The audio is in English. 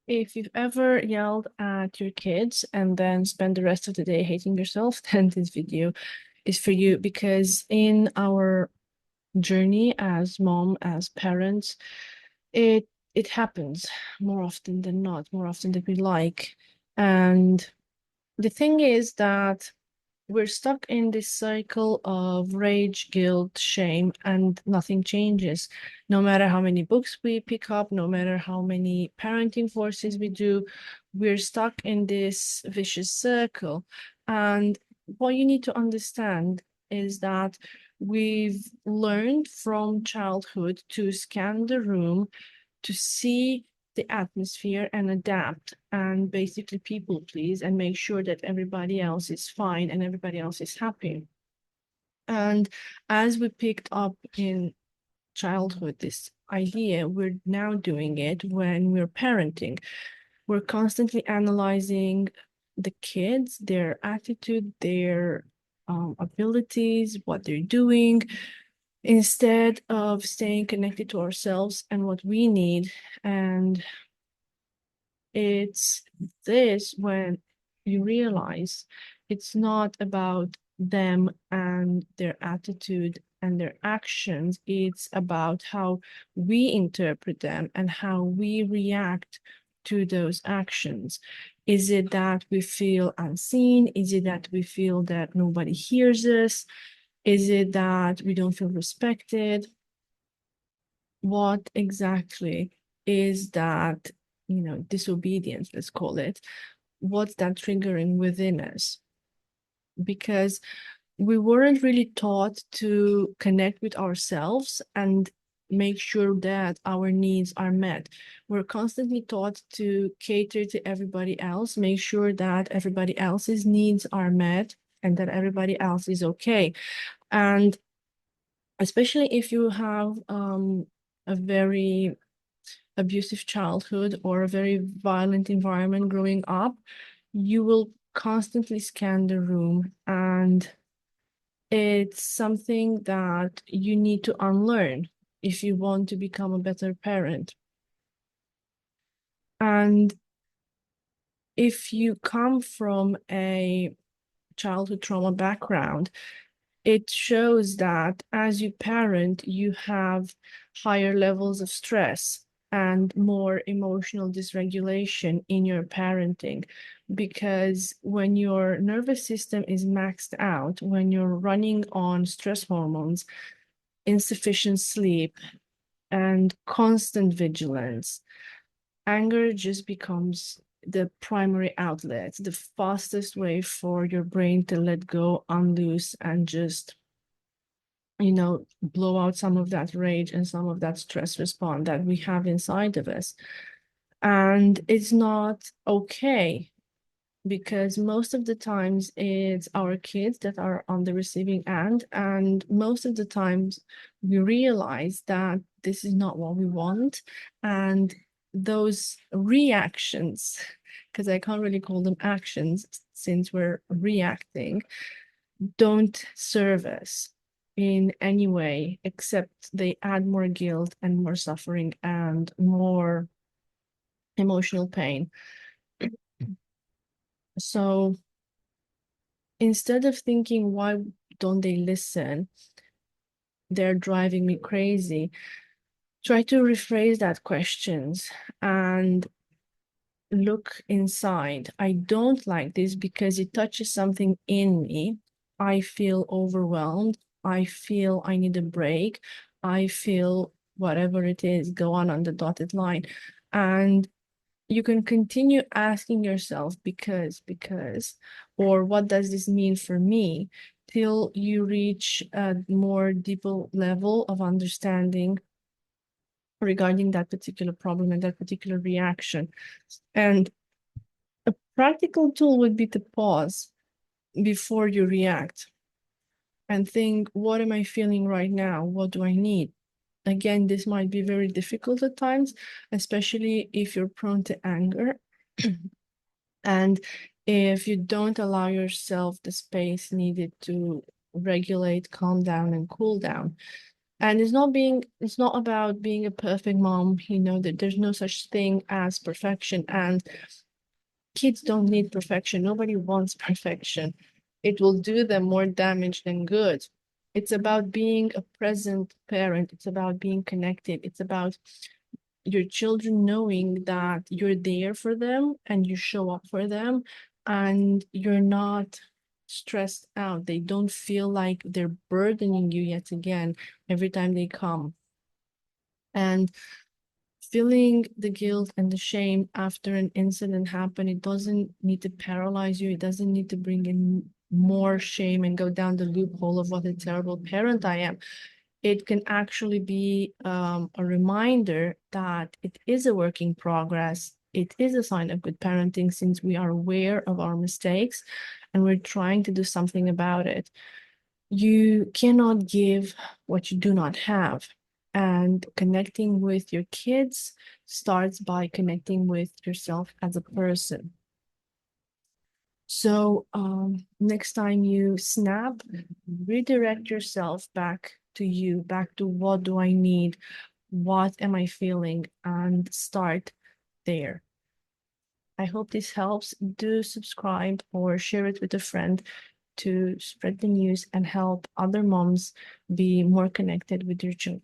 If you've ever yelled at your kids and then spent the rest of the day hating yourself, then this video is for you, because in our journey as mom, as parents, it it happens more often than not, more often than we like. And the thing is that we're stuck in this cycle of rage, guilt, shame, and nothing changes. No matter how many books we pick up, no matter how many parenting courses we do, we're stuck in this vicious circle. And what you need to understand is that we've learned from childhood to scan the room, to see the atmosphere and adapt and basically people please and make sure that everybody else is fine and everybody else is happy. And as we picked up in childhood this idea, we're now doing it when we're parenting. We're constantly analyzing the kids, their attitude, their abilities, what they're doing, instead of staying connected to ourselves and what we need. And it's this when you realize it's not about them and their attitude and their actions, it's about how we interpret them and how we react to those actions. Is it that we feel unseen? Is it that we feel that nobody hears us? Is it that we don't feel respected? What exactly is that, disobedience, let's call it? What's that triggering within us? Because we weren't really taught to connect with ourselves and make sure that our needs are met. We're constantly taught to cater to everybody else, make sure that everybody else's needs are met and that everybody else is okay. And especially if you have a very abusive childhood or a very violent environment growing up, you will constantly scan the room, and it's something that you need to unlearn if you want to become a better parent. And if you come from a childhood trauma background, it shows that as you parent, you have higher levels of stress and more emotional dysregulation in your parenting. Because when your nervous system is maxed out, when you're running on stress hormones, insufficient sleep, and constant vigilance, anger just becomes the primary outlet, the fastest way for your brain to let go, unloose, and just blow out some of that rage and some of that stress response that we have inside of us. And it's not okay, because most of the times it's our kids that are on the receiving end. And most of the times we realize that this is not what we want. And those reactions, because I can't really call them actions since we're reacting, don't serve us in any way, except they add more guilt and more suffering and more emotional pain. So instead of thinking, why don't they listen? They're driving me crazy. Try to rephrase that questions and look inside. I don't like this because it touches something in me. I feel overwhelmed. I feel I need a break. I feel whatever it is, go on the dotted line. And you can continue asking yourself because, or what does this mean for me, till you reach a more deeper level of understanding regarding that particular problem and that particular reaction. And a practical tool would be to pause before you react and think, what am I feeling right now? What do I need? Again, this might be very difficult at times, especially if you're prone to anger. And if you don't allow yourself the space needed to regulate, calm down, and cool down. And it's not about being a perfect mom, that there's no such thing as perfection. And kids don't need perfection. Nobody wants perfection. It will do them more damage than good. It's about being a present parent. It's about being connected. It's about your children knowing that you're there for them and you show up for them and you're not stressed out. They don't feel like they're burdening you yet again every time they come. And feeling the guilt and the shame after an incident happened, it doesn't need to paralyze you. It doesn't need to bring in more shame and go down the loophole of what a terrible parent I am. It can actually be a reminder that it is a work in progress. It is a sign of good parenting since we are aware of our mistakes and we're trying to do something about it. You cannot give what you do not have. And connecting with your kids starts by connecting with yourself as a person. So next time you snap, redirect yourself back to you, back to what do I need? What am I feeling? And start there. I hope this helps. Do subscribe or share it with a friend to spread the news and help other moms be more connected with their children.